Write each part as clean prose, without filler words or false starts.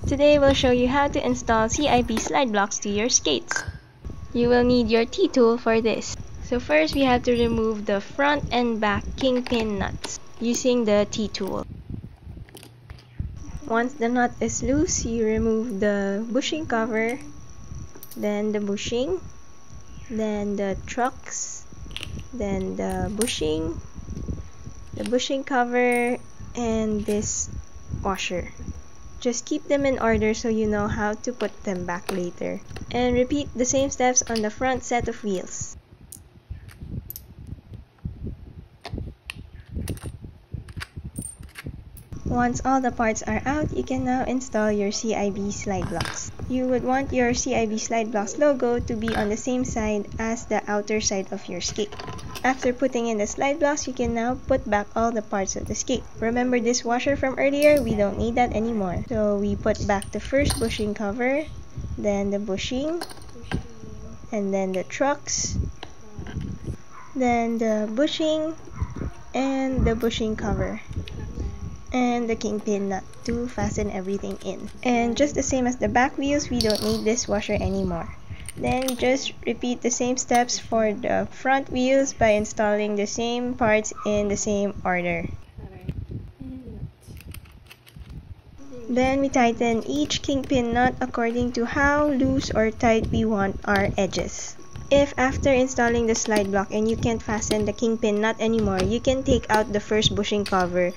Today we'll show you how to install CIB slide blocks to your skates. You will need your T-tool for this. So first we have to remove the front and back kingpin nuts using the T-tool. Once the nut is loose, you remove the bushing cover, then the bushing, then the trucks, then the bushing cover, and this washer. Just keep them in order so you know how to put them back later. And repeat the same steps on the front set of wheels. Once all the parts are out, you can now install your CIB slide blocks. You would want your CIB slide blocks logo to be on the same side as the outer side of your skate. After putting in the slide blocks, you can now put back all the parts of the skate. Remember this washer from earlier? We don't need that anymore. So we put back the first bushing cover, then the bushing, and then the trucks, then the bushing, and the bushing cover, and the kingpin nut to fasten everything in. And just the same as the back wheels, we don't need this washer anymore. Then we just repeat the same steps for the front wheels by installing the same parts in the same order. Then we tighten each kingpin nut according to how loose or tight we want our edges. If after installing the slide block and you can't fasten the kingpin nut anymore, you can take out the first bushing cover.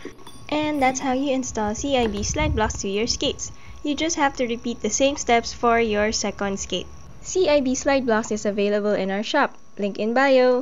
And that's how you install CIB slide blocks to your skates. You just have to repeat the same steps for your second skate. CIB slide blocks is available in our shop. Link in bio.